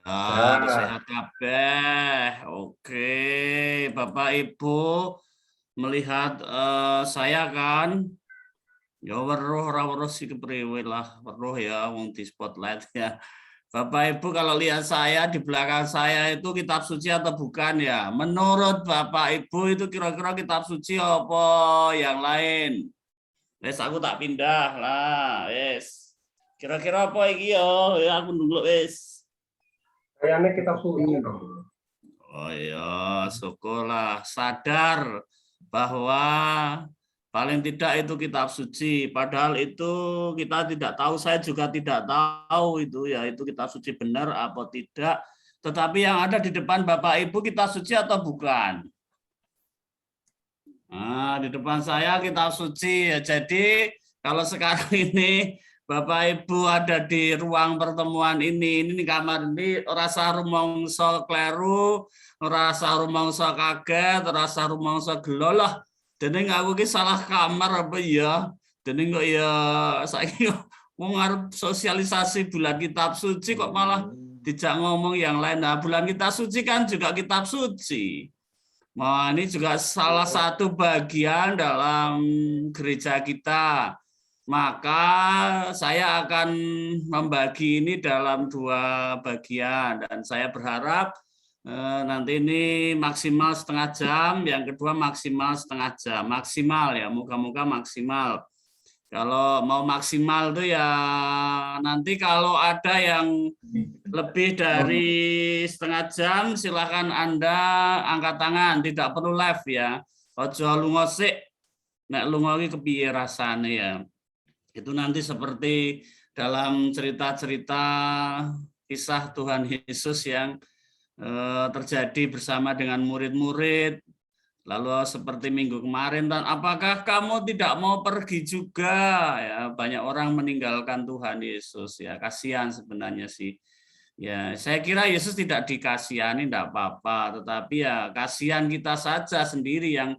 Ah, Ya, sehat kabeh. Oke, Bapak Ibu melihat saya kan, ya weruh ora weruh si kepriwe lah, weruh ya wong di spotlight ya. Bapak Ibu kalau lihat saya di belakang saya itu kitab suci atau bukan ya? Menurut Bapak Ibu itu kira-kira kitab suci apa yang lain? Wes aku tak pindah lah, wes. Kira-kira apa iki yo? Ya aku dulu wes. kayaknya kita suci dong. Oh iya, syukurlah sadar bahwa paling tidak itu kitab suci. Padahal itu kita tidak tahu, saya juga tidak tahu itu ya itu kitab suci benar apa tidak. Tetapi yang ada di depan Bapak Ibu kitab suci atau bukan? Nah, di depan saya kitab suci ya. Jadi kalau sekarang ini Bapak Ibu ada di ruang pertemuan ini kamar ini rasa rumangsa kleru, rasa rumangsa kaget, rasa rumangsa gelo lah. Dening aku ki salah kamar apa ya? Dening kok ya saiki wong arep sosialisasi bulan kitab suci kok malah dijak ngomong yang lain. Nah, bulan kitab suci kan juga kitab suci. Nah, ini juga salah satu bagian dalam gereja kita. Maka saya akan membagi ini dalam dua bagian dan saya berharap nanti ini maksimal setengah jam, yang kedua maksimal setengah jam, maksimal ya, moga-moga maksimal. Kalau mau maksimal tuh ya nanti kalau ada yang lebih dari setengah jam, silakan Anda angkat tangan, tidak perlu live ya. Ojo lunga sik, nek lunga iki kepiye rasane ya. Itu nanti seperti dalam cerita-cerita kisah Tuhan Yesus yang terjadi bersama dengan murid-murid. Lalu seperti minggu kemarin, dan apakah kamu tidak mau pergi juga? Ya, banyak orang meninggalkan Tuhan Yesus ya, kasihan sebenarnya sih. Ya, saya kira Yesus tidak dikasihani, tidak apa-apa, tetapi ya kasihan kita saja sendiri yang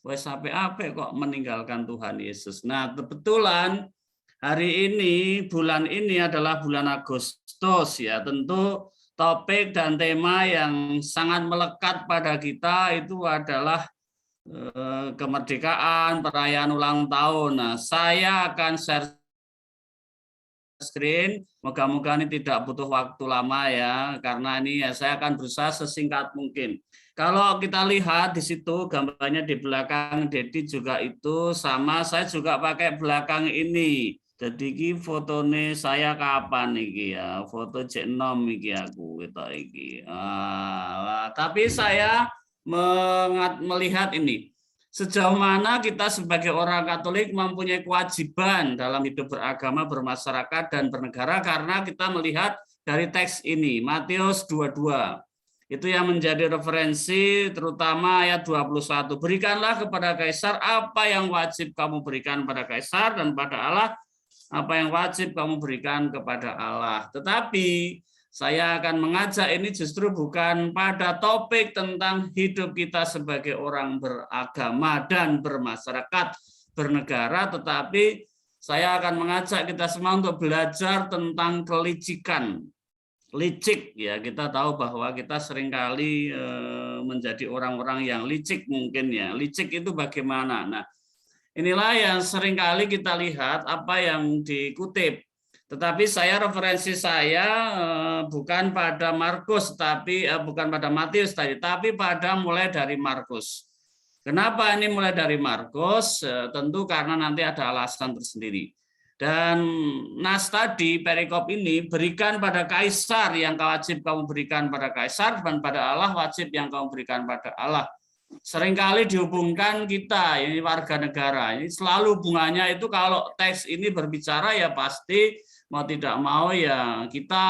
wes sampai apa kok meninggalkan Tuhan Yesus. Nah, kebetulan hari ini, bulan ini adalah bulan Agustus ya, tentu topik dan tema yang sangat melekat pada kita itu adalah kemerdekaan, perayaan ulang tahun. Nah, saya akan share screen. Moga-moga ini tidak butuh waktu lama ya, karena ini ya saya akan berusaha sesingkat mungkin. Kalau kita lihat di situ gambarnya di belakang Dedi juga itu sama, saya juga pakai belakang ini. Jadi ini fotonya saya kapan nih ya, foto C6 iki aku gitu iki. Tapi saya melihat ini sejauh mana kita sebagai orang Katolik mempunyai kewajiban dalam hidup beragama, bermasyarakat, dan bernegara karena kita melihat dari teks ini, Matius 22. Itu yang menjadi referensi terutama ayat 21. Berikanlah kepada Kaisar apa yang wajib kamu berikan pada Kaisar dan pada Allah apa yang wajib kamu berikan kepada Allah. Tetapi saya akan mengajak ini justru bukan pada topik tentang hidup kita sebagai orang beragama dan bermasyarakat, bernegara, tetapi saya akan mengajak kita semua untuk belajar tentang kelicikan. Licik ya, kita tahu bahwa kita seringkali menjadi orang-orang yang licik mungkin ya. Licik itu bagaimana? Nah, inilah yang seringkali kita lihat apa yang dikutip. Tetapi saya referensi saya bukan pada Markus, tapi bukan pada Matius tadi, tapi pada mulai dari Markus. Kenapa ini mulai dari Markus? Tentu karena nanti ada alasan tersendiri. Dan nas tadi, perikop ini, berikan pada Kaisar yang wajib kamu berikan pada Kaisar, dan pada Allah wajib yang kamu berikan pada Allah. Seringkali dihubungkan kita, ini warga negara, ini selalu hubungannya itu kalau teks ini berbicara ya pasti mau tidak mau ya kita,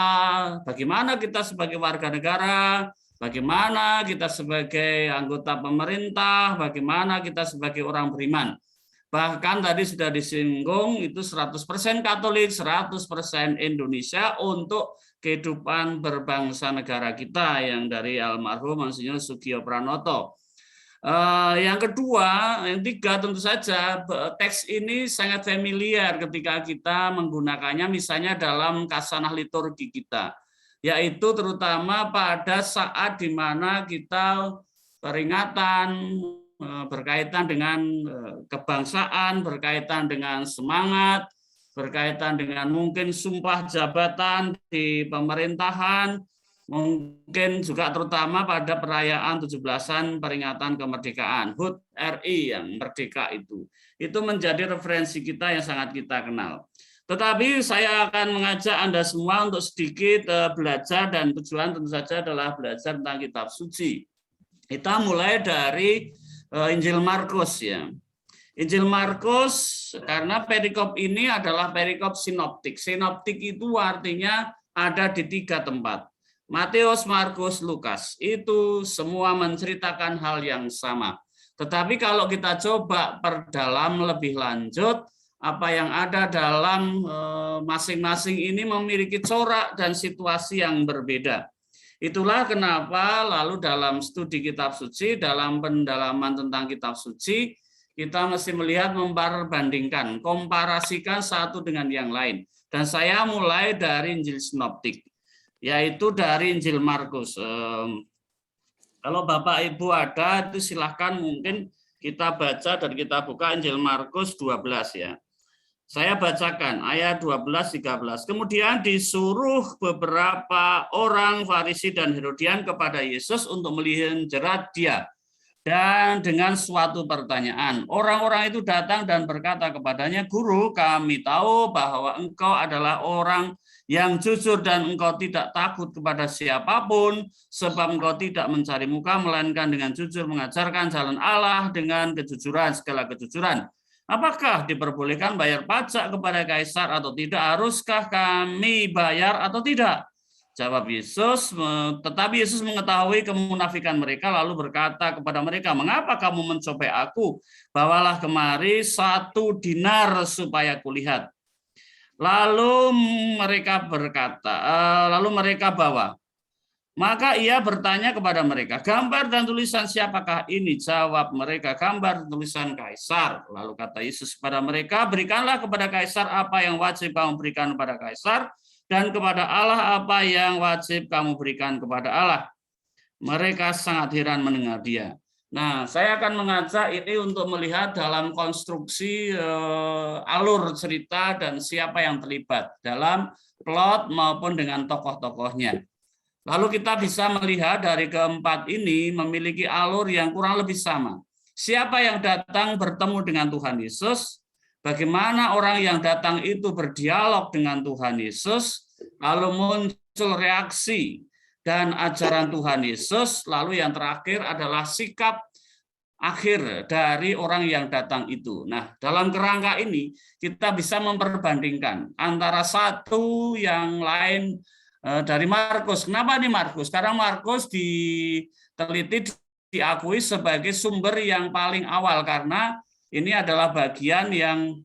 bagaimana kita sebagai warga negara, bagaimana kita sebagai anggota pemerintah, bagaimana kita sebagai orang beriman. Bahkan tadi sudah disinggung itu 100% Katolik, 100% Indonesia untuk kehidupan berbangsa negara kita yang dari almarhum Monsinyur Sugio Pranoto. Yang kedua, yang tiga tentu saja teks ini sangat familiar ketika kita menggunakannya misalnya dalam kasanah liturgi kita. yaitu terutama pada saat di mana kita peringatan berkaitan dengan kebangsaan, berkaitan dengan semangat, berkaitan dengan mungkin sumpah jabatan di pemerintahan, mungkin juga terutama pada perayaan 17-an peringatan kemerdekaan, HUT RI yang merdeka itu. Itu menjadi referensi kita yang sangat kita kenal. Tetapi saya akan mengajak Anda semua untuk sedikit belajar, dan tujuan tentu saja adalah belajar tentang kitab suci. Kita mulai dari Injil Markus ya. Injil Markus, karena perikop ini adalah perikop sinoptik. Sinoptik itu artinya ada di 3 tempat. Matius, Markus, Lukas. Itu semua menceritakan hal yang sama. Tetapi kalau kita coba perdalam lebih lanjut, apa yang ada dalam masing-masing ini memiliki corak dan situasi yang berbeda. Itulah kenapa lalu dalam studi kitab suci, dalam pendalaman tentang kitab suci, kita mesti melihat, membandingkan, komparasikan satu dengan yang lain. Dan saya mulai dari Injil Sinoptik, yaitu dari Injil Markus. Kalau Bapak Ibu ada, itu silahkan mungkin kita baca dan kita buka Injil Markus 12 ya. Saya bacakan ayat 12-13. Kemudian disuruh beberapa orang Farisi dan Herodian kepada Yesus untuk menjerat dia. Dan dengan suatu pertanyaan, orang-orang itu datang dan berkata kepadanya, "Guru, kami tahu bahwa engkau adalah orang yang jujur dan engkau tidak takut kepada siapapun, sebab engkau tidak mencari muka, melainkan dengan jujur mengajarkan jalan Allah dengan kejujuran, segala kejujuran. Apakah diperbolehkan bayar pajak kepada Kaisar atau tidak? Haruskah kami bayar atau tidak?" Jawab Yesus, tetapi Yesus mengetahui kemunafikan mereka, lalu berkata kepada mereka, "Mengapa kamu mencobai aku? Bawalah kemari 1 dinar supaya kulihat." Lalu mereka bawa. Maka ia bertanya kepada mereka, "Gambar dan tulisan siapakah ini?" Jawab mereka, "Gambar dan tulisan Kaisar." Lalu kata Yesus kepada mereka, "Berikanlah kepada Kaisar apa yang wajib kamu berikan kepada Kaisar, dan kepada Allah apa yang wajib kamu berikan kepada Allah." Mereka sangat heran mendengar dia. Nah, saya akan mengajak ini untuk melihat dalam konstruksi alur cerita dan siapa yang terlibat dalam plot maupun dengan tokoh-tokohnya. Lalu kita bisa melihat dari keempat ini memiliki alur yang kurang lebih sama. Siapa yang datang bertemu dengan Tuhan Yesus, bagaimana orang yang datang itu berdialog dengan Tuhan Yesus, lalu muncul reaksi dan ajaran Tuhan Yesus, lalu yang terakhir adalah sikap akhir dari orang yang datang itu. Nah, dalam kerangka ini kita bisa memperbandingkan antara satu yang lain dari Markus. Kenapa nih Markus? Karena Markus diteliti, diakui sebagai sumber yang paling awal, karena ini adalah bagian yang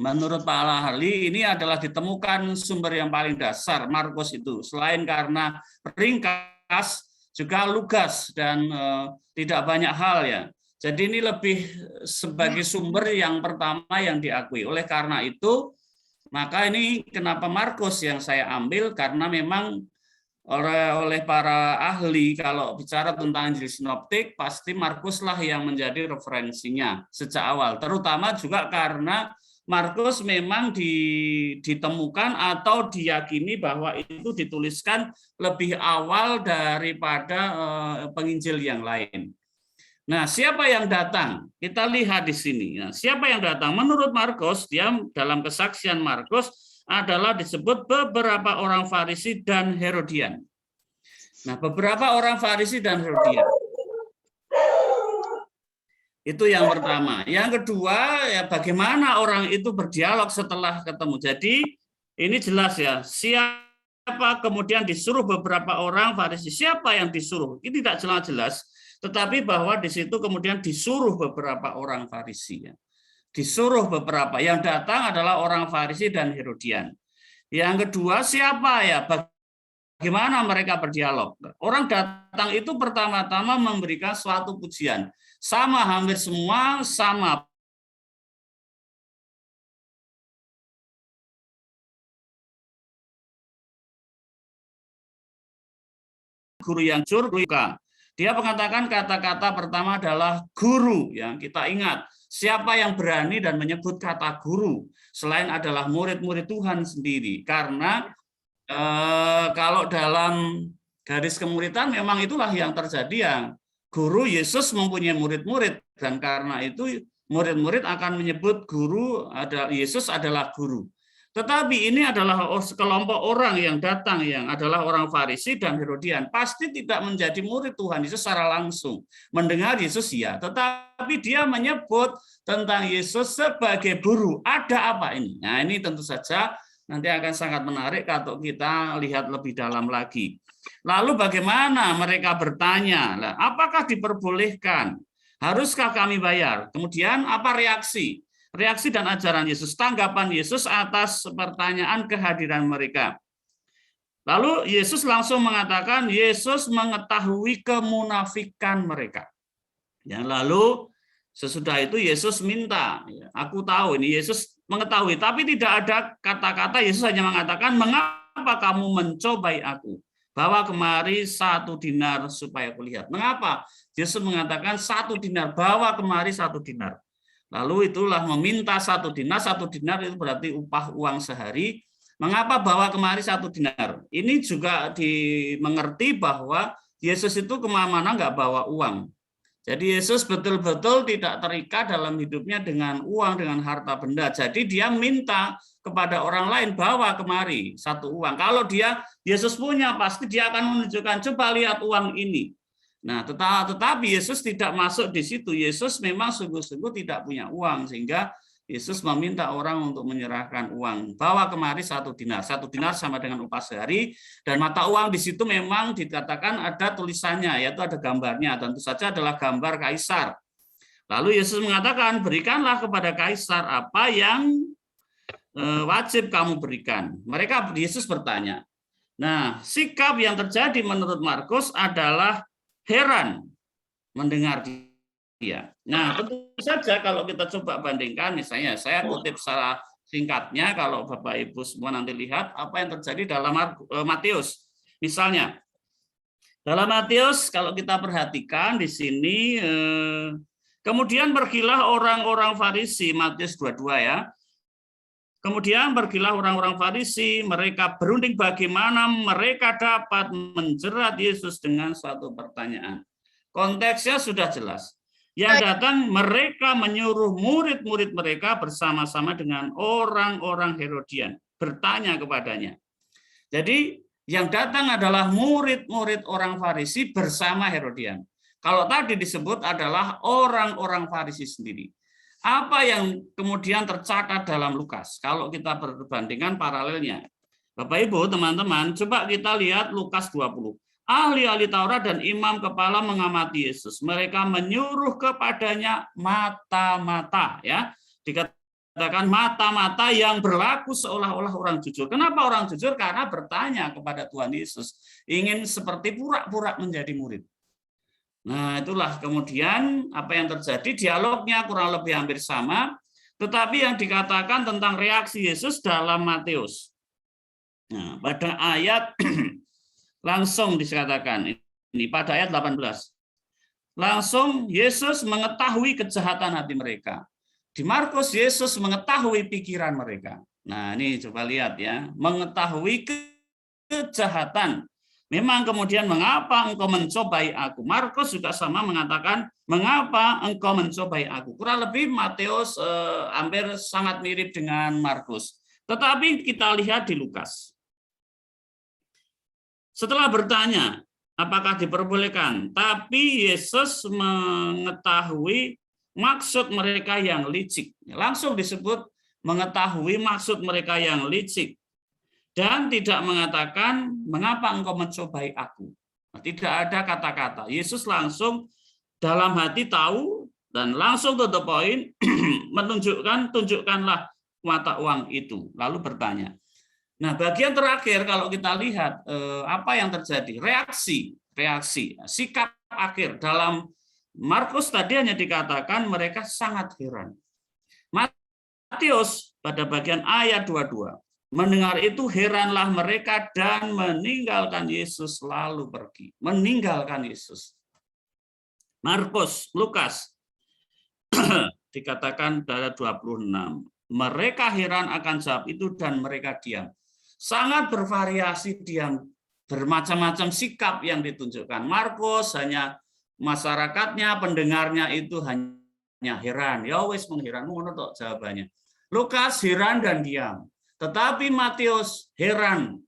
menurut para ahli ini adalah ditemukan sumber yang paling dasar, Markus itu. Selain karena ringkas, juga lugas dan tidak banyak hal ya. Jadi ini lebih sebagai sumber yang pertama yang diakui. Oleh karena itu, maka ini kenapa Markus yang saya ambil, karena memang oleh para ahli kalau bicara tentang Injil Sinoptik pasti Markuslah yang menjadi referensinya sejak awal. Terutama juga karena Markus memang ditemukan atau diyakini bahwa itu dituliskan lebih awal daripada penginjil yang lain. Nah, siapa yang datang? Kita lihat di sini. Nah, siapa yang datang? Menurut Markus, dia dalam kesaksian Markus adalah disebut beberapa orang Farisi dan Herodian. Nah, beberapa orang Farisi dan Herodian. Itu yang pertama. Yang kedua, ya bagaimana orang itu berdialog setelah ketemu. Jadi, ini jelas ya, siapa kemudian disuruh beberapa orang Farisi. Siapa yang disuruh? Ini tidak jelas-jelas. Tetapi bahwa di situ kemudian disuruh beberapa orang Farisi. Disuruh beberapa. Yang datang adalah orang Farisi dan Herodian. Yang kedua, siapa ya? Bagaimana mereka berdialog? Orang datang itu pertama-tama memberikan suatu pujian. Sama, hampir semua sama. guru yang jujur. Dia mengatakan kata-kata pertama adalah guru. Ya, kita ingat, siapa yang berani dan menyebut kata guru selain adalah murid-murid Tuhan sendiri. Karena kalau dalam garis kemuridan memang itulah yang terjadi, yang guru Yesus mempunyai murid-murid, dan karena itu murid-murid akan menyebut guru adalah Yesus adalah guru. Tetapi ini adalah kelompok orang yang datang yang adalah orang Farisi dan Herodian, pasti tidak menjadi murid Tuhan Yesus secara langsung. Mendengar Yesus ya, tetapi dia menyebut tentang Yesus sebagai guru. Ada apa ini? Nah, ini tentu saja nanti akan sangat menarik kalau kita lihat lebih dalam lagi. Lalu bagaimana mereka bertanya? Apakah diperbolehkan? Haruskah kami bayar? Kemudian apa reaksi? Reaksi dan ajaran Yesus, tanggapan Yesus atas pertanyaan kehadiran mereka. Lalu Yesus langsung mengatakan, Yesus mengetahui kemunafikan mereka. Ya, lalu sesudah itu Yesus minta, aku tahu ini Yesus mengetahui, tapi tidak ada kata-kata, Yesus hanya mengatakan, mengapa kamu mencobai aku? Bawa kemari 1 dinar supaya aku lihat. Mengapa? Yesus mengatakan 1 dinar, bawa kemari 1 dinar. Lalu itulah meminta 1 dinar, 1 dinar itu berarti upah uang sehari. Mengapa bawa kemari 1 dinar? Ini juga dimengerti bahwa Yesus itu kemana-mana nggak bawa uang. Jadi Yesus betul-betul tidak terikat dalam hidupnya dengan uang, dengan harta benda. Jadi dia minta kepada orang lain, bawa kemari 1 uang. Kalau Yesus punya, pasti dia akan menunjukkan, coba lihat uang ini. Nah, tetapi Yesus tidak masuk di situ. Yesus memang sungguh-sungguh tidak punya uang, sehingga Yesus meminta orang untuk menyerahkan uang. Bawa kemari 1 dinar. 1 dinar sama dengan upah sehari, dan mata uang di situ memang dikatakan ada tulisannya, yaitu ada gambarnya. Tentu saja adalah gambar kaisar. Lalu Yesus mengatakan, berikanlah kepada kaisar apa yang wajib kamu berikan. Yesus bertanya. Nah, sikap yang terjadi menurut Markus adalah heran mendengar dia. Nah, tentu saja kalau kita coba bandingkan, misalnya saya kutip secara singkatnya, kalau Bapak Ibu semua nanti lihat apa yang terjadi dalam Matius. Misalnya, dalam Matius kalau kita perhatikan di sini, kemudian pergilah orang-orang Farisi, Matius 22 ya. Kemudian pergilah orang-orang Farisi, mereka berunding bagaimana mereka dapat menjerat Yesus dengan suatu pertanyaan. Konteksnya sudah jelas. Yang datang mereka menyuruh murid-murid mereka bersama-sama dengan orang-orang Herodian bertanya kepadanya. Jadi yang datang adalah murid-murid orang Farisi bersama Herodian. Kalau tadi disebut adalah orang-orang Farisi sendiri. Apa yang kemudian tercatat dalam Lukas? Kalau kita perbandingkan paralelnya. Bapak Ibu, teman-teman, coba kita lihat Lukas 20. Ahli-ahli Taurat dan imam kepala mengamati Yesus. Mereka menyuruh kepadanya mata-mata, ya. Dikatakan mata-mata yang berlaku seolah-olah orang jujur. Kenapa orang jujur? Karena bertanya kepada Tuhan Yesus, ingin seperti pura-pura menjadi murid. Nah, itulah kemudian apa yang terjadi, dialognya kurang lebih hampir sama, tetapi yang dikatakan tentang reaksi Yesus dalam Matius. Nah, pada ayat langsung dikatakan ini pada ayat 18. Langsung Yesus mengetahui kejahatan hati mereka. Di Markus Yesus mengetahui pikiran mereka. Nah, ini coba lihat ya, mengetahui kejahatan. Memang kemudian mengapa engkau mencobai aku? Markus juga sama mengatakan mengapa engkau mencobai aku? Kurang lebih Matius hampir sangat mirip dengan Markus. Tetapi kita lihat di Lukas. Setelah bertanya, apakah diperbolehkan? Tapi Yesus mengetahui maksud mereka yang licik. Langsung disebut mengetahui maksud mereka yang licik. Dan tidak mengatakan, mengapa engkau mencobai aku? Nah, tidak ada kata-kata. Yesus langsung dalam hati tahu dan langsung to the point tunjukkanlah mata uang itu. Lalu bertanya. Nah, bagian terakhir kalau kita lihat apa yang terjadi, reaksi, sikap akhir dalam Markus tadi hanya dikatakan mereka sangat heran. Matius pada bagian ayat 22. Mendengar itu heranlah mereka dan meninggalkan Yesus lalu pergi. Meninggalkan Yesus. Markus, Lukas dikatakan dari 26. Mereka heran akan jawab itu dan mereka diam. Sangat bervariasi diam, bermacam-macam sikap yang ditunjukkan. Markus hanya masyarakatnya, pendengarnya itu hanya heran. Ya wis mengheran, ngono tok jawabannya. Lukas heran dan diam. Tetapi Matius heran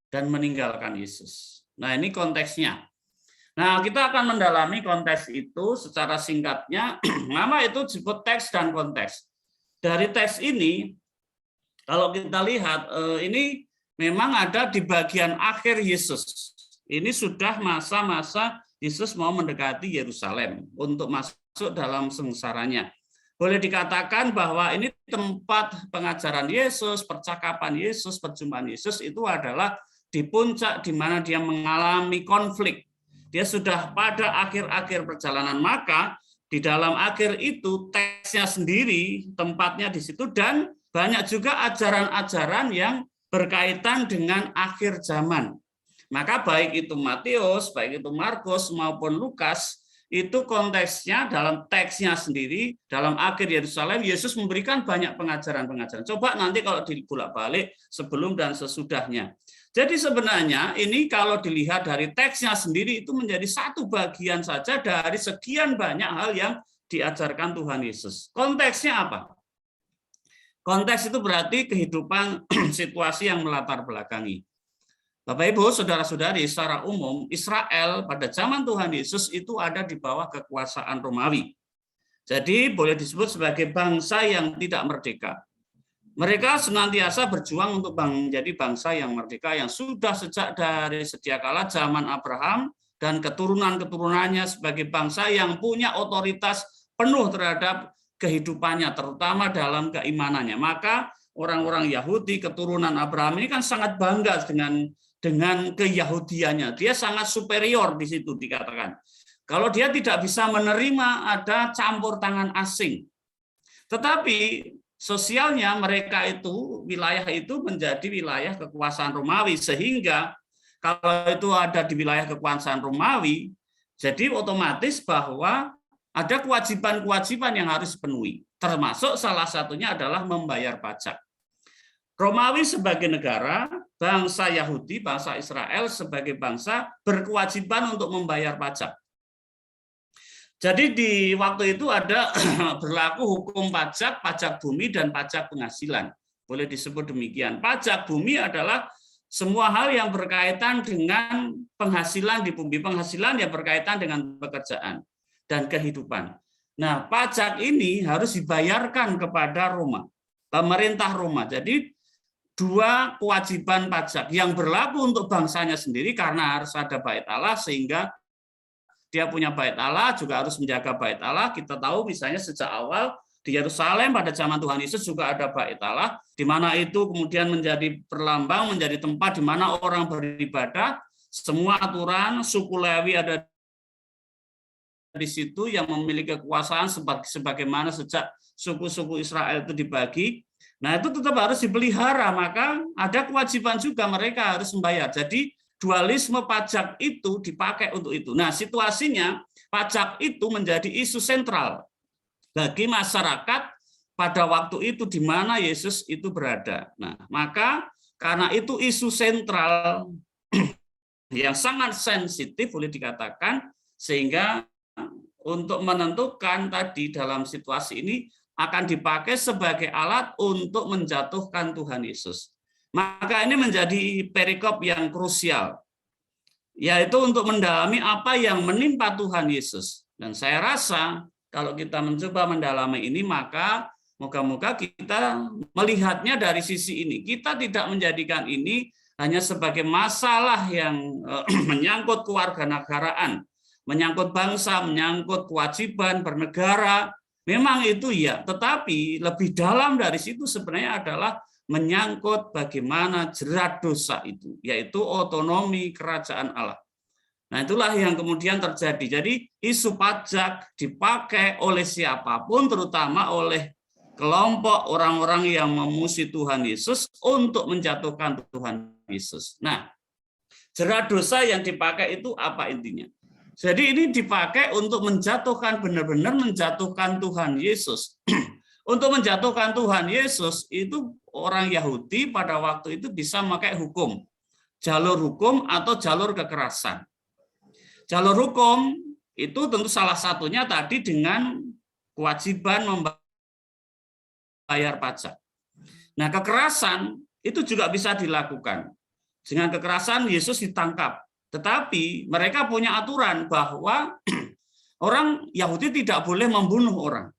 dan meninggalkan Yesus. Nah, ini konteksnya. Nah, kita akan mendalami konteks itu secara singkatnya. Nama itu disebut teks dan konteks. Dari teks ini, kalau kita lihat, ini memang ada di bagian akhir Yesus. Ini sudah masa-masa Yesus mau mendekati Yerusalem untuk masuk dalam sengsaranya. Boleh dikatakan bahwa ini tempat pengajaran Yesus, percakapan Yesus, perjumpaan Yesus itu adalah di puncak di mana dia mengalami konflik. Dia sudah pada akhir-akhir perjalanan, maka di dalam akhir itu teksnya sendiri, tempatnya di situ, dan banyak juga ajaran-ajaran yang berkaitan dengan akhir zaman. Maka baik itu Matius, baik itu Markus maupun Lukas, itu konteksnya dalam teksnya sendiri, dalam akhir Yerusalem, Yesus memberikan banyak pengajaran-pengajaran. Coba nanti kalau dibolak-balik sebelum dan sesudahnya. Jadi sebenarnya ini kalau dilihat dari teksnya sendiri itu menjadi satu bagian saja dari sekian banyak hal yang diajarkan Tuhan Yesus. Konteksnya apa? Konteks itu berarti kehidupan situasi yang melatar belakangi. Bapak Ibu, saudara-saudari, secara umum Israel pada zaman Tuhan Yesus itu ada di bawah kekuasaan Romawi. Jadi boleh disebut sebagai bangsa yang tidak merdeka. Mereka senantiasa berjuang untuk menjadi bangsa yang merdeka yang sudah sejak dari sedia kala zaman Abraham dan keturunan-keturunannya sebagai bangsa yang punya otoritas penuh terhadap kehidupannya, terutama dalam keimanannya. Maka orang-orang Yahudi keturunan Abraham ini kan sangat bangga dengan keyahudiannya. Dia sangat superior di situ dikatakan. Kalau dia tidak bisa menerima ada campur tangan asing. Tetapi sosialnya mereka itu, wilayah itu menjadi wilayah kekuasaan Romawi, sehingga kalau itu ada di wilayah kekuasaan Romawi, jadi otomatis bahwa ada kewajiban-kewajiban yang harus dipenuhi, termasuk salah satunya adalah membayar pajak. Romawi sebagai negara, bangsa Yahudi, bangsa Israel sebagai bangsa berkewajiban untuk membayar pajak. Jadi di waktu itu ada berlaku hukum pajak, pajak bumi dan pajak penghasilan. Boleh disebut demikian. Pajak bumi adalah semua hal yang berkaitan dengan penghasilan di bumi. Penghasilan yang berkaitan dengan pekerjaan dan kehidupan. Nah, pajak ini harus dibayarkan kepada Roma, pemerintah Roma. Jadi dua kewajiban pajak yang berlaku untuk bangsanya sendiri karena harus ada bait Allah, sehingga dia punya bait Allah, juga harus menjaga bait Allah. Kita tahu misalnya sejak awal di Yerusalem pada zaman Tuhan Yesus juga ada bait Allah, di mana itu kemudian menjadi perlambang, menjadi tempat di mana orang beribadah. Semua aturan suku Lewi ada di situ yang memiliki kekuasaan sebagaimana sejak suku-suku Israel itu dibagi. Nah, itu tetap harus dipelihara, maka ada kewajiban juga mereka harus membayar. Jadi dualisme pajak itu dipakai untuk itu. Nah, situasinya pajak itu menjadi isu sentral bagi masyarakat pada waktu itu di mana Yesus itu berada. Nah, maka karena itu isu sentral yang sangat sensitif boleh dikatakan, sehingga untuk menentukan tadi dalam situasi ini akan dipakai sebagai alat untuk menjatuhkan Tuhan Yesus. Maka ini menjadi perikop yang krusial, yaitu untuk mendalami apa yang menimpa Tuhan Yesus. Dan saya rasa kalau kita mencoba mendalami ini, maka moga-moga kita melihatnya dari sisi ini. Kita tidak menjadikan ini hanya sebagai masalah yang menyangkut kewarganegaraan, menyangkut bangsa, menyangkut kewajiban bernegara. Memang itu ya, tetapi lebih dalam dari situ sebenarnya adalah menyangkut bagaimana jerat dosa itu, yaitu otonomi kerajaan Allah. Nah, itulah yang kemudian terjadi. Jadi isu pajak dipakai oleh siapapun, terutama oleh kelompok orang-orang yang memusuhi Tuhan Yesus untuk menjatuhkan Tuhan Yesus. Nah, jerat dosa yang dipakai itu apa intinya? Jadi ini dipakai untuk menjatuhkan, benar-benar menjatuhkan Tuhan Yesus. Untuk menjatuhkan Tuhan Yesus itu orang Yahudi pada waktu itu bisa memakai hukum. Jalur hukum atau jalur kekerasan. Jalur hukum itu tentu salah satunya tadi dengan kewajiban membayar pajak. Nah, kekerasan itu juga bisa dilakukan. Dengan kekerasan Yesus ditangkap. Tetapi mereka punya aturan bahwa orang Yahudi tidak boleh membunuh orang.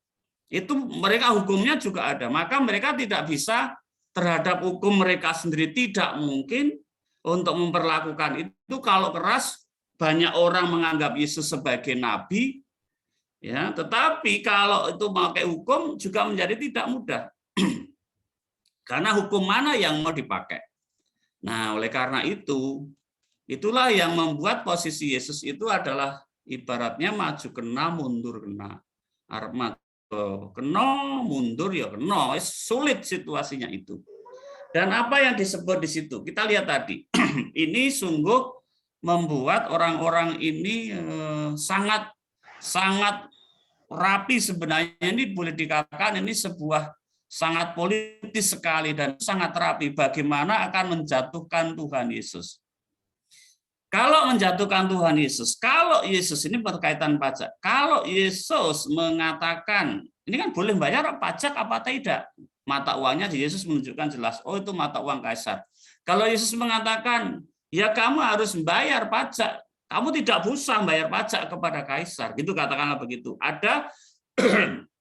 Itu mereka hukumnya juga ada. Maka mereka tidak bisa terhadap hukum mereka sendiri, tidak mungkin untuk memperlakukan itu. Kalau keras, banyak orang menganggap Yesus sebagai nabi, ya. Tetapi kalau itu memakai hukum juga menjadi tidak mudah. Karena hukum mana yang mau dipakai? Nah, oleh karena itu, itulah yang membuat posisi Yesus itu adalah ibaratnya maju kena, mundur kena. Arep maju kena, mundur ya kena. Sulit situasinya itu. Dan apa yang disebut di situ? Kita lihat tadi. Ini sungguh membuat orang-orang ini sangat rapi sebenarnya. Ini boleh dikatakan ini sebuah sangat politis sekali dan sangat rapi bagaimana akan menjatuhkan Tuhan Yesus. Kalau menjatuhkan Tuhan Yesus, kalau Yesus ini berkaitan pajak, kalau Yesus mengatakan, ini kan boleh bayar pajak apa tidak? Mata uangnya di Yesus menunjukkan jelas, oh itu mata uang Kaisar. Kalau Yesus mengatakan, ya kamu harus bayar pajak, kamu tidak usah bayar pajak kepada Kaisar, gitu katakanlah begitu. Ada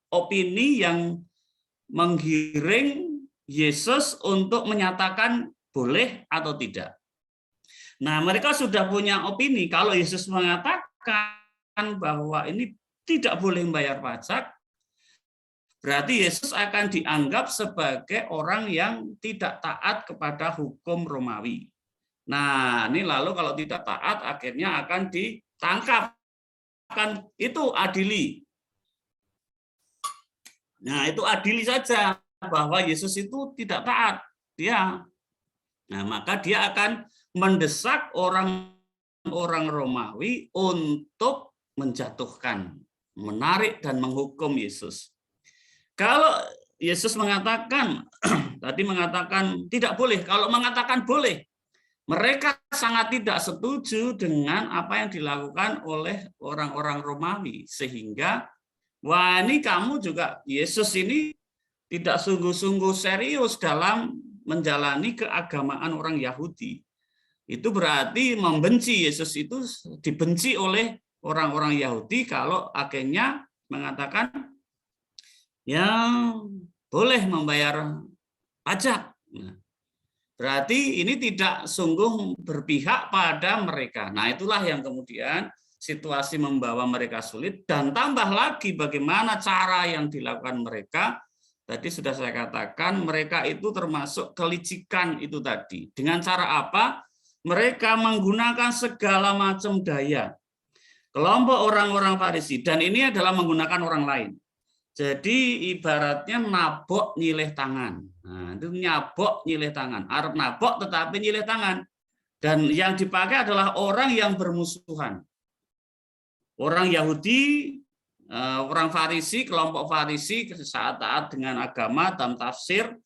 opini yang menggiring Yesus untuk menyatakan boleh atau tidak. Nah, mereka sudah punya opini kalau Yesus mengatakan bahwa ini tidak boleh membayar pajak, berarti Yesus akan dianggap sebagai orang yang tidak taat kepada hukum Romawi. Nah, ini lalu kalau tidak taat akhirnya akan ditangkap. Itu adili. Nah, itu adili saja bahwa Yesus itu tidak taat. Nah, maka dia akan mendesak orang-orang Romawi untuk menjatuhkan, menarik dan menghukum Yesus. Kalau Yesus mengatakan, tadi mengatakan tidak boleh, kalau mengatakan boleh, mereka sangat tidak setuju dengan apa yang dilakukan oleh orang-orang Romawi, sehingga wah, ini kamu juga, Yesus ini tidak sungguh-sungguh serius dalam menjalani keagamaan orang Yahudi. Itu berarti membenci. Yesus itu dibenci oleh orang-orang Yahudi kalau akhirnya mengatakan, ya boleh membayar pajak. Berarti ini tidak sungguh berpihak pada mereka. Nah, itulah yang kemudian situasi membawa mereka sulit, dan tambah lagi bagaimana cara yang dilakukan mereka. Tadi sudah saya katakan mereka itu termasuk kelicikan itu tadi. Dengan cara apa? Mereka menggunakan segala macam daya. Kelompok orang-orang Farisi, dan ini adalah menggunakan orang lain. Jadi ibaratnya nabok nyilih tangan. Nah, itu nyabok nyilih tangan. Arep nabok tetapi nyilih tangan. Dan yang dipakai adalah orang yang bermusuhan. Orang Yahudi, orang Farisi, kelompok Farisi saat taat dengan agama dan tafsir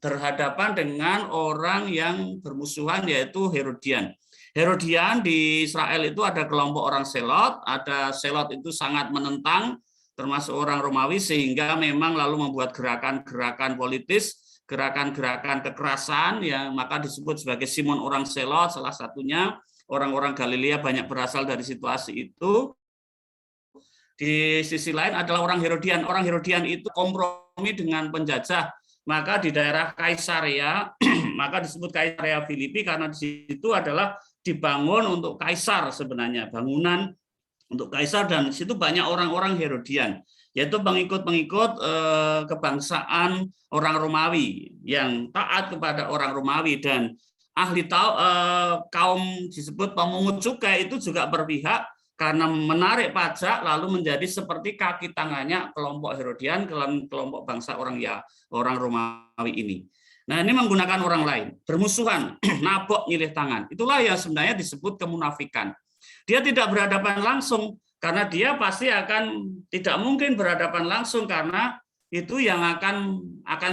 berhadapan dengan orang yang bermusuhan yaitu Herodian. Herodian di Israel itu ada kelompok orang Selot, ada Selot itu sangat menentang termasuk orang Romawi, sehingga memang lalu membuat gerakan-gerakan politis, gerakan-gerakan kekerasan, ya maka disebut sebagai Simon orang Selot, salah satunya. Orang-orang Galilea banyak berasal dari situasi itu. Di sisi lain adalah orang Herodian. Orang Herodian itu kompromi dengan penjajah. Maka di daerah Kaisarea, maka disebut Kaisarea Filipi karena di situ adalah dibangun untuk kaisar sebenarnya, bangunan untuk kaisar, dan di situ banyak orang-orang Herodian, yaitu pengikut-pengikut kebangsaan orang Romawi yang taat kepada orang Romawi, dan ahli kaum disebut pemungut cukai itu juga berpihak karena menarik pajak lalu menjadi seperti kaki tangannya kelompok Herodian, kelompok bangsa orang Romawi ini. Nah, ini menggunakan orang lain, bermusuhan, nabok nyilih tangan. Itulah yang sebenarnya disebut kemunafikan. Dia tidak berhadapan langsung karena dia pasti akan tidak mungkin berhadapan langsung karena itu yang akan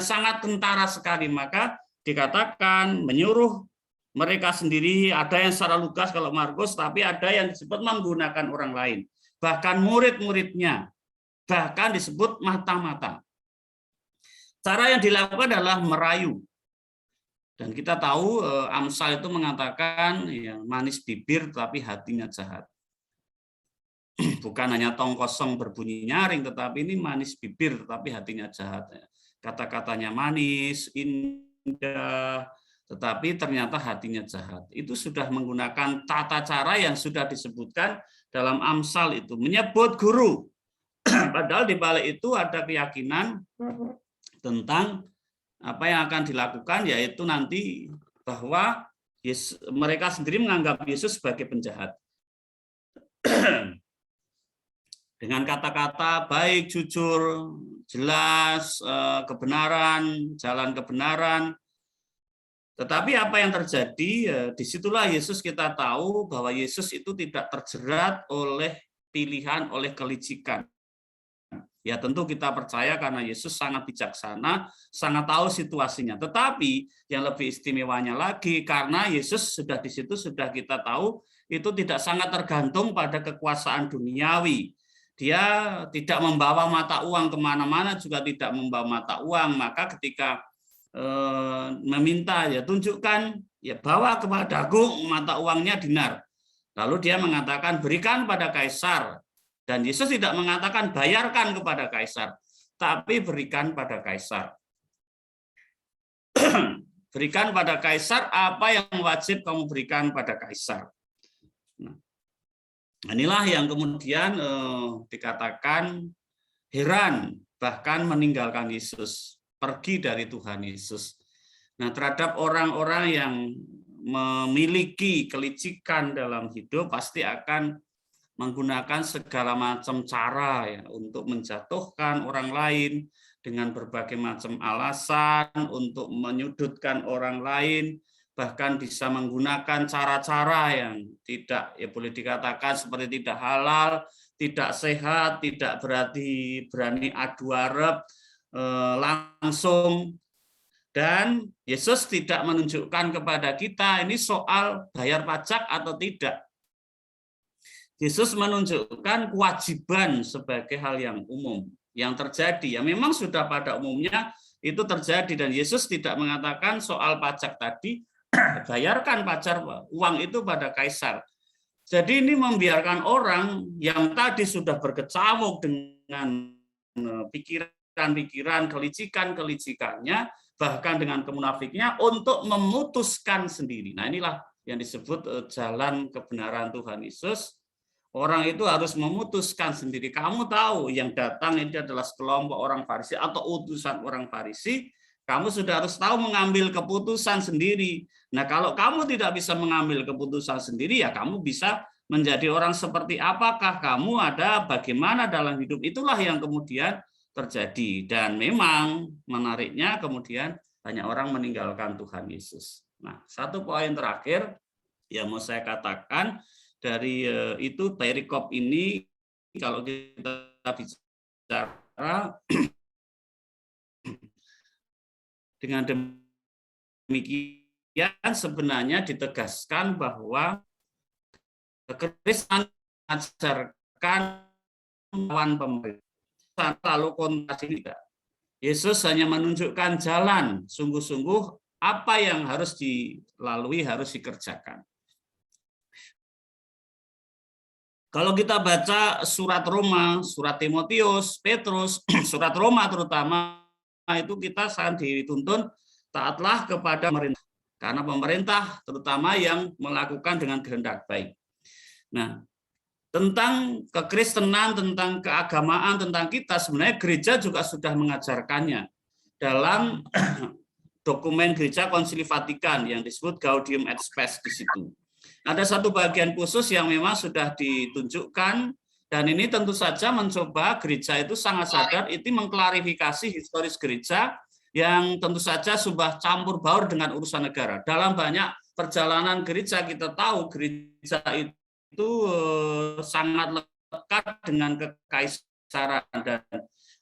sangat tentara sekali. Maka dikatakan menyuruh mereka sendiri, ada yang secara lugas kalau Markus, tapi ada yang disebut menggunakan orang lain. Bahkan murid-muridnya, bahkan disebut mata-mata. Cara yang dilakukan adalah merayu. Dan kita tahu Amsal itu mengatakan ya, manis bibir tapi hatinya jahat. Bukan hanya tong kosong berbunyi nyaring, tetapi ini manis bibir tapi hatinya jahat. Kata-katanya manis, indah, tetapi ternyata hatinya jahat. Itu sudah menggunakan tata cara yang sudah disebutkan dalam Amsal itu. Menyebut guru. Padahal di balik itu ada keyakinan tentang apa yang akan dilakukan, yaitu nanti bahwa mereka sendiri menganggap Yesus sebagai penjahat. Dengan kata-kata baik, jujur, jelas, kebenaran, jalan kebenaran. Tetapi apa yang terjadi, disitulah Yesus kita tahu bahwa Yesus itu tidak terjerat oleh pilihan, oleh kelicikan. Ya tentu kita percaya karena Yesus sangat bijaksana, sangat tahu situasinya. Tetapi yang lebih istimewanya lagi, karena Yesus sudah di situ, sudah kita tahu, itu tidak sangat tergantung pada kekuasaan duniawi. Dia tidak membawa mata uang kemana-mana, juga tidak membawa mata uang. Maka ketika meminta, ya tunjukkan, ya bawa kepadaku mata uangnya dinar. Lalu dia mengatakan berikan pada Kaisar. Dan Yesus tidak mengatakan bayarkan kepada Kaisar, tapi berikan pada Kaisar. Berikan pada Kaisar apa yang wajib kamu berikan pada Kaisar. Nah, inilah yang kemudian dikatakan heran, bahkan meninggalkan Yesus, pergi dari Tuhan Yesus. Nah, terhadap orang-orang yang memiliki kelicikan dalam hidup pasti akan menggunakan segala macam cara ya untuk menjatuhkan orang lain dengan berbagai macam alasan untuk menyudutkan orang lain, bahkan bisa menggunakan cara-cara yang tidak ya boleh dikatakan seperti tidak halal, tidak sehat, tidak berani adu arep langsung. Dan Yesus tidak menunjukkan kepada kita ini soal bayar pajak atau tidak. Yesus menunjukkan kewajiban sebagai hal yang umum yang terjadi. Ya memang sudah pada umumnya itu terjadi dan Yesus tidak mengatakan soal pajak tadi bayarkan pajak uang itu pada Kaisar. Jadi ini membiarkan orang yang tadi sudah berkecamuk dengan pikiran-pikiran kelicikannya bahkan dengan kemunafiknya untuk memutuskan sendiri. Nah, inilah yang disebut jalan kebenaran Tuhan Yesus. Orang itu harus memutuskan sendiri. Kamu tahu yang datang ini adalah sekelompok orang Farisi atau utusan orang Farisi, kamu sudah harus tahu mengambil keputusan sendiri. Nah, kalau kamu tidak bisa mengambil keputusan sendiri, ya kamu bisa menjadi orang seperti apakah kamu ada, bagaimana dalam hidup. Itulah yang kemudian terjadi. Dan memang menariknya kemudian banyak orang meninggalkan Tuhan Yesus. Nah, satu poin terakhir yang mau saya katakan, dari itu perikop ini kalau kita bicara dengan demikian sebenarnya ditegaskan bahwa Kristus mengajarkan lawan pemerintah lalu kontras ini tidak. Yesus hanya menunjukkan jalan sungguh-sungguh apa yang harus dilalui, harus dikerjakan. Kalau kita baca surat Roma, surat Timotius, Petrus, surat Roma terutama, itu kita sangat dituntun taatlah kepada pemerintah. Karena pemerintah terutama yang melakukan dengan kehendak baik. Nah, tentang kekristenan, tentang keagamaan, tentang kita, sebenarnya gereja juga sudah mengajarkannya. Dalam dokumen gereja Konsili Vatikan yang disebut Gaudium et Spes di situ. Ada satu bagian khusus yang memang sudah ditunjukkan, dan ini tentu saja mencoba gereja itu sangat sadar itu mengklarifikasi historis gereja yang tentu saja sudah campur baur dengan urusan negara. Dalam banyak perjalanan gereja kita tahu gereja itu sangat lekat dengan kekaisaran dan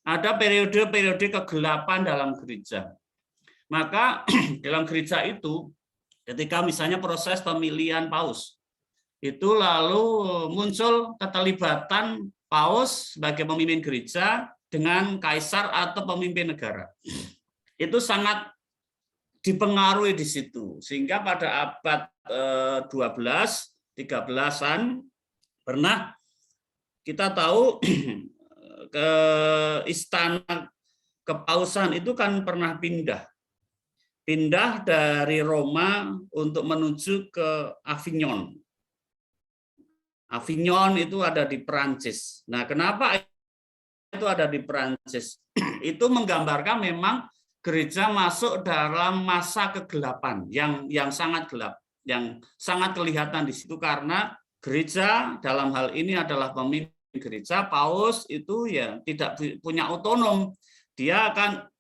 ada periode-periode kegelapan dalam gereja. Maka dalam gereja itu ketika misalnya proses pemilihan paus, itu lalu muncul keterlibatan paus sebagai pemimpin gereja dengan kaisar atau pemimpin negara. Itu sangat dipengaruhi di situ. Sehingga pada abad 12, 13-an pernah kita tahu ke istana kepausan itu kan pernah pindah dari Roma untuk menuju ke Avignon. Avignon itu ada di Perancis. Nah, kenapa itu ada di Perancis? Itu menggambarkan memang gereja masuk dalam masa kegelapan yang sangat gelap, yang sangat kelihatan di situ karena gereja dalam hal ini adalah pemimpin gereja, paus itu ya tidak punya otonom. Dia akan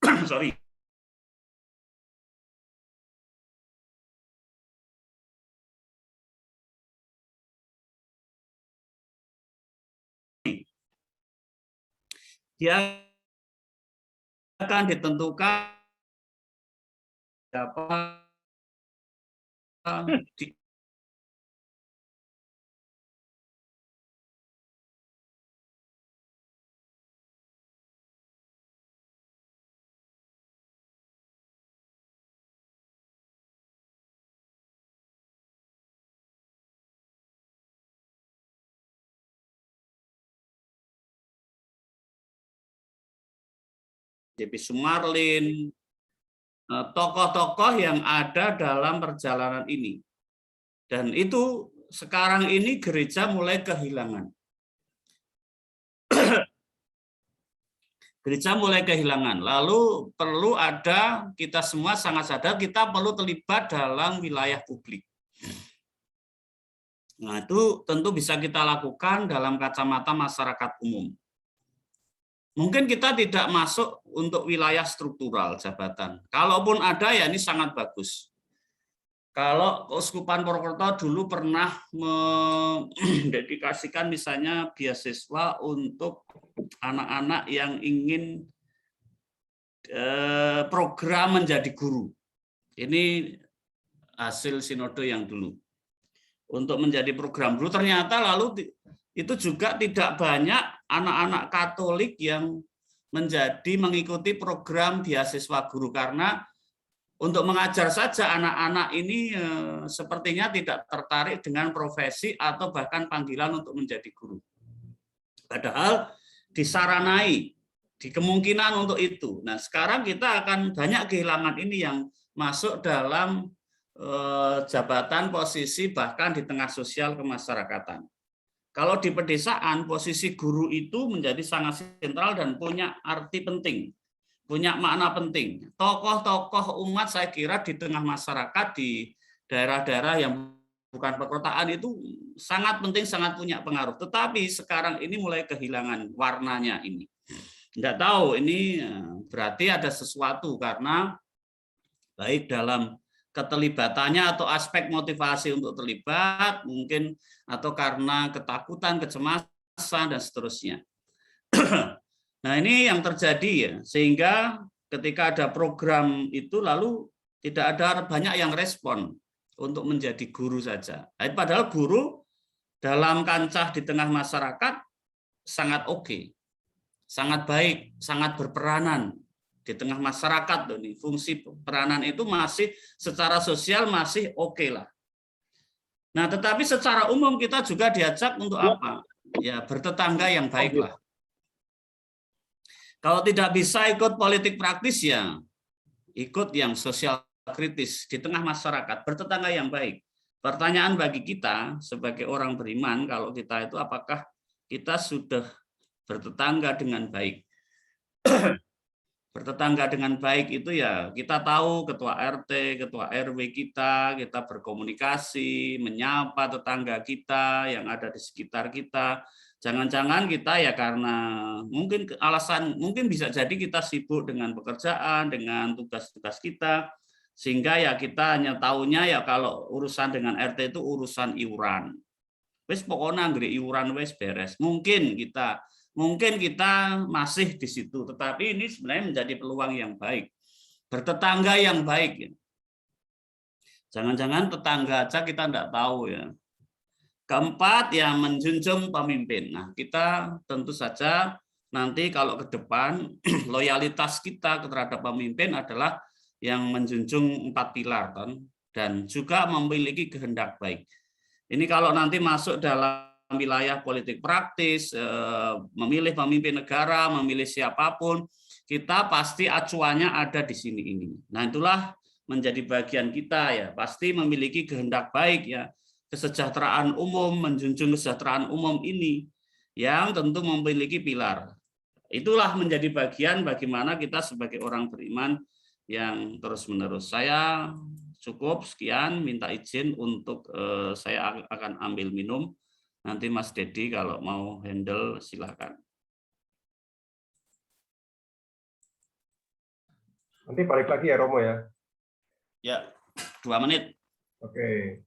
dia akan ditentukan siapa JP Sumarlin, tokoh-tokoh yang ada dalam perjalanan ini. Dan itu sekarang ini gereja mulai kehilangan. Gereja mulai kehilangan. Lalu perlu ada, kita semua sangat sadar, kita perlu terlibat dalam wilayah publik. Nah, itu tentu bisa kita lakukan dalam kacamata masyarakat umum. Mungkin kita tidak masuk untuk wilayah struktural jabatan. Kalaupun ada ya ini sangat bagus. Kalau Keuskupan Purwokerto dulu pernah mendedikasikan misalnya beasiswa untuk anak-anak yang ingin program menjadi guru. Ini hasil sinode yang dulu. Untuk menjadi program guru ternyata lalu itu juga tidak banyak anak-anak Katolik yang mengikuti program beasiswa guru karena untuk mengajar saja anak-anak ini sepertinya tidak tertarik dengan profesi atau bahkan panggilan untuk menjadi guru. Padahal disaranai, di kemungkinan untuk itu. Nah, sekarang kita akan banyak kehilangan ini yang masuk dalam jabatan posisi bahkan di tengah sosial kemasyarakatan. Kalau di pedesaan, posisi guru itu menjadi sangat sentral dan punya arti penting, punya makna penting. Tokoh-tokoh umat saya kira di tengah masyarakat, di daerah-daerah yang bukan perkotaan itu sangat penting, sangat punya pengaruh. Tetapi sekarang ini mulai kehilangan warnanya ini. Nggak tahu, ini berarti ada sesuatu karena baik dalam keterlibatannya atau aspek motivasi untuk terlibat mungkin atau karena ketakutan, kecemasan dan seterusnya. Nah, ini yang terjadi ya, sehingga ketika ada program itu lalu tidak ada banyak yang respon untuk menjadi guru saja. Padahal guru dalam kancah di tengah masyarakat sangat oke, sangat baik, sangat berperanan di tengah masyarakat. Fungsi peranan itu masih secara sosial masih oke lah. Nah, tetapi secara umum kita juga diajak untuk apa? Ya, bertetangga yang baik lah. Kalau tidak bisa ikut politik praktis ya ikut yang sosial kritis di tengah masyarakat, bertetangga yang baik. Pertanyaan bagi kita sebagai orang beriman, kalau kita itu apakah kita sudah bertetangga dengan baik? Bertetangga dengan baik itu ya kita tahu ketua RT, ketua RW kita berkomunikasi, menyapa tetangga kita yang ada di sekitar kita. Jangan-jangan kita ya karena mungkin alasan, mungkin bisa jadi kita sibuk dengan pekerjaan, dengan tugas-tugas kita, sehingga ya kita hanya tahunya ya kalau urusan dengan RT itu urusan iuran. Wes pokoknya nggak iuran wes beres. Mungkin kita masih di situ, tetapi ini sebenarnya menjadi peluang yang baik. Bertetangga yang baik. Ya. Jangan-jangan tetangga aja kita enggak tahu ya. Keempat, ya menjunjung pemimpin. Nah, kita tentu saja nanti kalau ke depan loyalitas kita terhadap pemimpin adalah yang menjunjung 4 pilar dan juga memiliki kehendak baik. Ini kalau nanti masuk dalam wilayah politik praktis, memilih pemimpin negara, memilih siapapun, kita pasti acuannya ada di sini ini. Nah, itulah menjadi bagian kita ya, pasti memiliki kehendak baik ya, kesejahteraan umum, menjunjung kesejahteraan umum ini yang tentu memiliki pilar. Itulah menjadi bagian bagaimana kita sebagai orang beriman yang terus-menerus. Saya cukup sekian, minta izin untuk saya akan ambil minum. Nanti Mas Dedi kalau mau handle silakan. Nanti balik lagi ya Romo ya. Ya, 2 menit. Oke.